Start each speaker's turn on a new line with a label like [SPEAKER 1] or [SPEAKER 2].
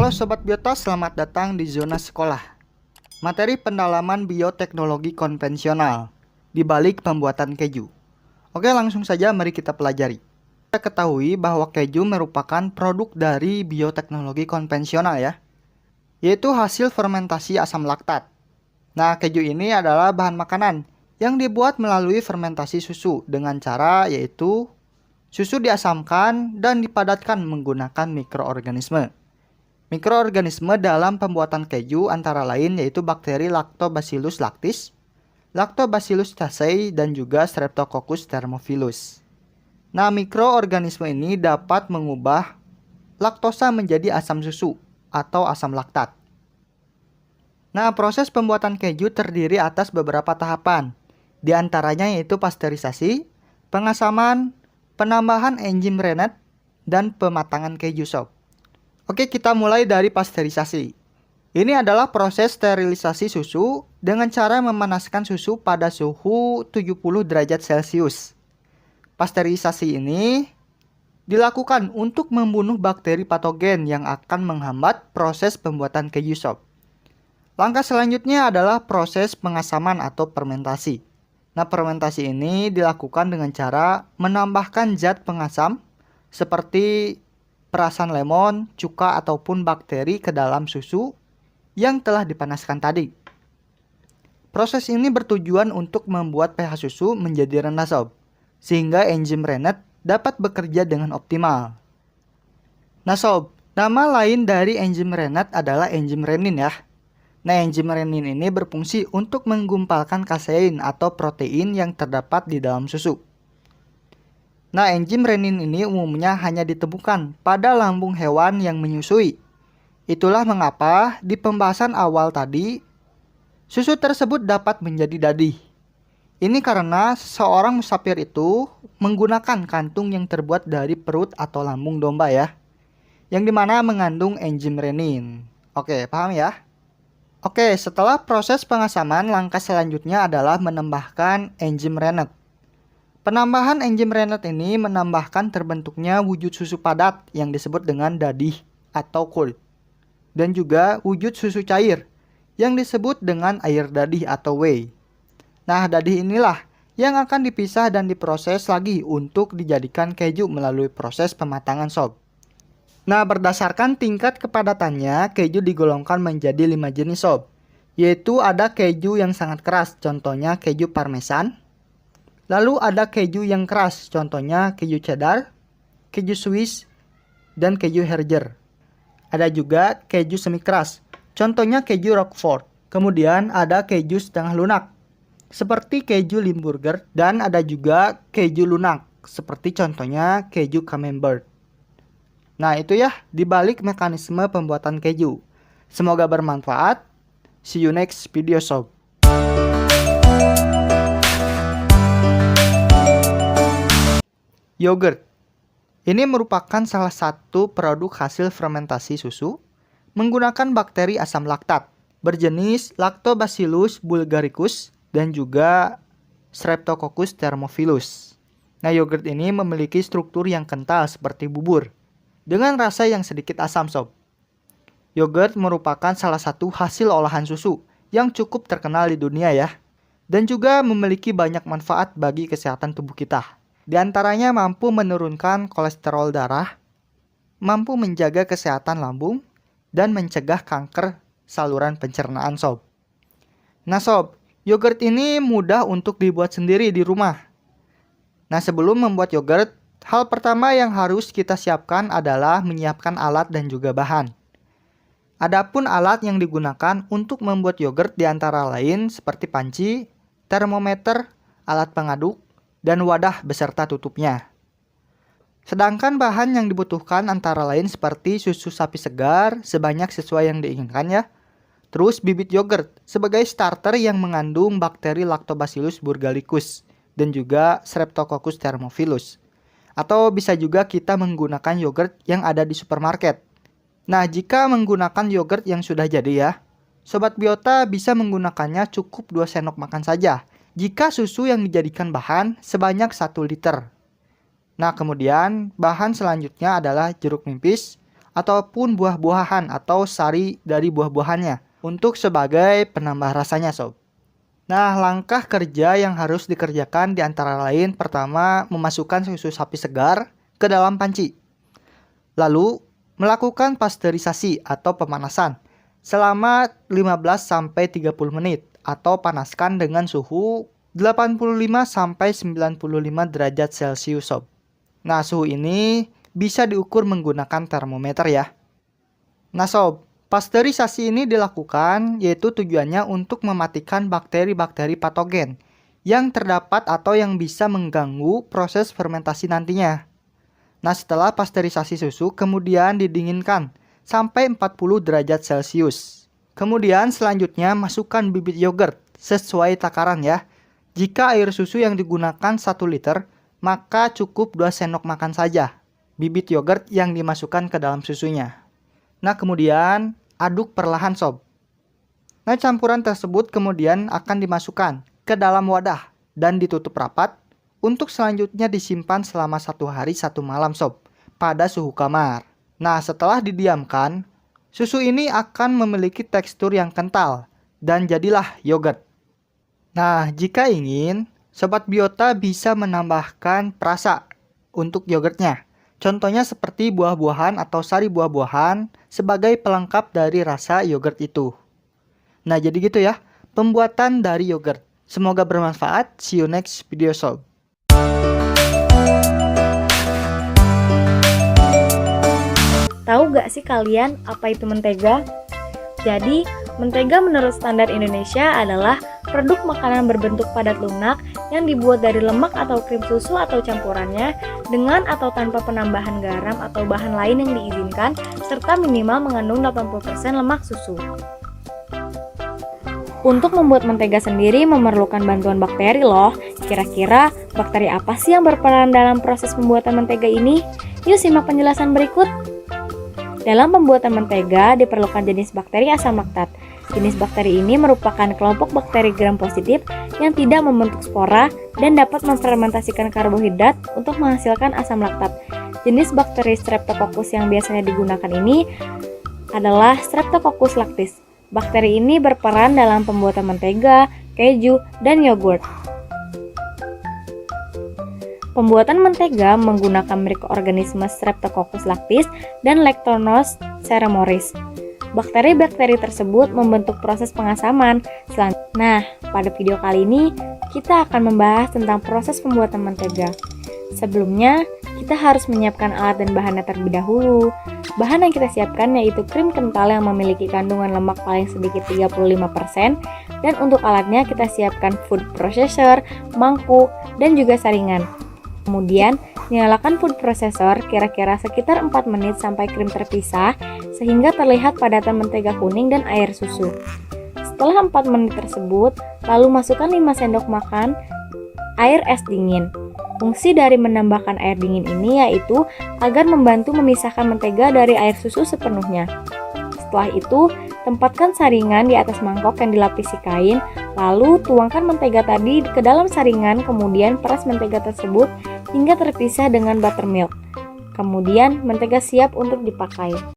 [SPEAKER 1] Halo Sobat Biota, selamat datang di Zona Sekolah. Materi pendalaman bioteknologi konvensional di balik pembuatan keju. Oke, langsung saja mari kita pelajari. Kita ketahui bahwa keju merupakan produk dari bioteknologi konvensional ya, yaitu hasil fermentasi asam laktat. Nah, keju ini adalah bahan makanan yang dibuat melalui fermentasi susu dengan cara yaitu susu diasamkan dan dipadatkan menggunakan mikroorganisme. Mikroorganisme dalam pembuatan keju antara lain yaitu bakteri Lactobacillus lactis, Lactobacillus casei, dan juga Streptococcus thermophilus. Nah, mikroorganisme ini dapat mengubah laktosa menjadi asam susu atau asam laktat. Nah, proses pembuatan keju terdiri atas beberapa tahapan. Di antaranya yaitu pasteurisasi, pengasaman, penambahan enzim Rennet, dan pematangan keju sob. Oke, kita mulai dari pasteurisasi. Ini adalah proses sterilisasi susu dengan cara memanaskan susu pada suhu 70 derajat Celcius. Pasteurisasi ini dilakukan untuk membunuh bakteri patogen yang akan menghambat proses pembuatan keju sob. Langkah selanjutnya adalah proses pengasaman atau fermentasi. Nah, fermentasi ini dilakukan dengan cara menambahkan zat pengasam seperti perasan lemon, cuka, ataupun bakteri ke dalam susu yang telah dipanaskan tadi. Proses ini bertujuan untuk membuat pH susu menjadi rendah sob, sehingga enzim Rennet dapat bekerja dengan optimal. Nah sob, nama lain dari enzim Rennet adalah enzim renin ya. Nah, enzim renin ini berfungsi untuk menggumpalkan kasein atau protein yang terdapat di dalam susu. Nah, enzim renin ini umumnya hanya ditemukan pada lambung hewan yang menyusui. Itulah mengapa di pembahasan awal tadi, susu tersebut dapat menjadi dadih. Ini karena seorang musafir itu menggunakan kantung yang terbuat dari perut atau lambung domba ya, yang dimana mengandung enzim renin. Oke, paham ya? Oke, setelah proses pengasaman, langkah selanjutnya adalah menambahkan enzim Rennet. Penambahan enzim Rennet ini menambahkan terbentuknya wujud susu padat yang disebut dengan dadih atau cold, dan juga wujud susu cair yang disebut dengan air dadih atau whey. Nah, dadih inilah yang akan dipisah dan diproses lagi untuk dijadikan keju melalui proses pematangan sob. Nah, berdasarkan tingkat kepadatannya, keju digolongkan menjadi 5 jenis sob, yaitu ada keju yang sangat keras, contohnya keju parmesan. Lalu ada keju yang keras, contohnya keju cheddar, keju Swiss, dan keju Herger. Ada juga keju semi keras, contohnya keju Roquefort. Kemudian ada keju setengah lunak, seperti keju Limburger, dan ada juga keju lunak, seperti contohnya keju Camembert. Nah, itu ya dibalik mekanisme pembuatan keju. Semoga bermanfaat. See you next video sob. Yogurt. Ini merupakan salah satu produk hasil fermentasi susu menggunakan bakteri asam laktat berjenis Lactobacillus bulgaricus dan juga Streptococcus thermophilus. Nah, yogurt ini memiliki struktur yang kental seperti bubur dengan rasa yang sedikit asam sob. Yogurt merupakan salah satu hasil olahan susu yang cukup terkenal di dunia ya, dan juga memiliki banyak manfaat bagi kesehatan tubuh kita. Di antaranya mampu menurunkan kolesterol darah, mampu menjaga kesehatan lambung, dan mencegah kanker saluran pencernaan sob. Nah sob, yogurt ini mudah untuk dibuat sendiri di rumah. Nah, sebelum membuat yogurt, hal pertama yang harus kita siapkan adalah menyiapkan alat dan juga bahan. Adapun alat yang digunakan untuk membuat yogurt di antara lain seperti panci, termometer, alat pengaduk, dan wadah beserta tutupnya. Sedangkan bahan yang dibutuhkan antara lain seperti susu sapi segar sebanyak sesuai yang diinginkan ya. Terus bibit yogurt sebagai starter yang mengandung bakteri Lactobacillus bulgaricus dan juga Streptococcus thermophilus. Atau bisa juga kita menggunakan yogurt yang ada di supermarket. Nah, jika menggunakan yogurt yang sudah jadi ya, Sobat Biota bisa menggunakannya cukup 2 sendok makan saja jika susu yang dijadikan bahan sebanyak 1 liter. Nah, kemudian bahan selanjutnya adalah jeruk nipis ataupun buah-buahan atau sari dari buah-buahannya untuk sebagai penambah rasanya sob. Nah, langkah kerja yang harus dikerjakan di antara lain pertama memasukkan susu sapi segar ke dalam panci. Lalu melakukan pasteurisasi atau pemanasan selama 15-30 menit atau panaskan dengan suhu 85-95 derajat Celcius sob. Nah, suhu ini bisa diukur menggunakan termometer ya. Nah sob, pasteurisasi ini dilakukan yaitu tujuannya untuk mematikan bakteri-bakteri patogen yang terdapat atau yang bisa mengganggu proses fermentasi nantinya. Nah, setelah pasteurisasi susu kemudian didinginkan sampai 40 derajat Celcius. Kemudian selanjutnya masukkan bibit yogurt sesuai takaran ya. Jika air susu yang digunakan 1 liter, maka cukup 2 sendok makan saja bibit yogurt yang dimasukkan ke dalam susunya. Nah, kemudian aduk perlahan sob. Nah, campuran tersebut kemudian akan dimasukkan ke dalam wadah dan ditutup rapat untuk selanjutnya disimpan selama 1 hari 1 malam sob pada suhu kamar. Nah, setelah didiamkan, susu ini akan memiliki tekstur yang kental dan jadilah yogurt. Nah, jika ingin, Sobat Biota bisa menambahkan perasa untuk yogurtnya. Contohnya seperti buah-buahan atau sari buah-buahan sebagai pelengkap dari rasa yogurt itu. Nah, jadi gitu ya, pembuatan dari yogurt. Semoga bermanfaat. See you next video sob.
[SPEAKER 2] Tahu gak sih kalian apa itu mentega? Jadi, mentega menurut standar Indonesia adalah produk makanan berbentuk padat lunak yang dibuat dari lemak atau krim susu atau campurannya dengan atau tanpa penambahan garam atau bahan lain yang diizinkan serta minimal mengandung 80% lemak susu. Untuk membuat mentega sendiri memerlukan bantuan bakteri loh. Kira-kira bakteri apa sih yang berperan dalam proses pembuatan mentega ini? Yuk simak penjelasan berikut. Dalam pembuatan mentega diperlukan jenis bakteri asam laktat. Jenis bakteri ini merupakan kelompok bakteri gram positif yang tidak membentuk spora dan dapat memfermentasikan karbohidrat untuk menghasilkan asam laktat. Jenis bakteri Streptococcus yang biasanya digunakan ini adalah Streptococcus lactis. Bakteri ini berperan dalam pembuatan mentega, keju, dan yogurt. Pembuatan mentega menggunakan mikroorganisme Streptococcus lactis dan Lactobacillus ceremoris. Bakteri-bakteri tersebut membentuk proses pengasaman. Nah, pada video kali ini kita akan membahas tentang proses pembuatan mentega. Sebelumnya, kita harus menyiapkan alat dan bahannya terlebih dahulu. Bahan yang kita siapkan yaitu krim kental yang memiliki kandungan lemak paling sedikit 35%, dan untuk alatnya kita siapkan food processor, mangkuk, dan juga saringan. Kemudian, nyalakan food processor kira-kira sekitar 4 menit sampai krim terpisah sehingga terlihat padatan mentega kuning dan air susu. Setelah 4 menit tersebut, lalu masukkan 5 sendok makan air es dingin. Fungsi dari menambahkan air dingin ini yaitu agar membantu memisahkan mentega dari air susu sepenuhnya. Setelah itu, tempatkan saringan di atas mangkok yang dilapisi kain, lalu tuangkan mentega tadi ke dalam saringan, kemudian peras mentega tersebut hingga terpisah dengan buttermilk. Kemudian, mentega siap untuk dipakai.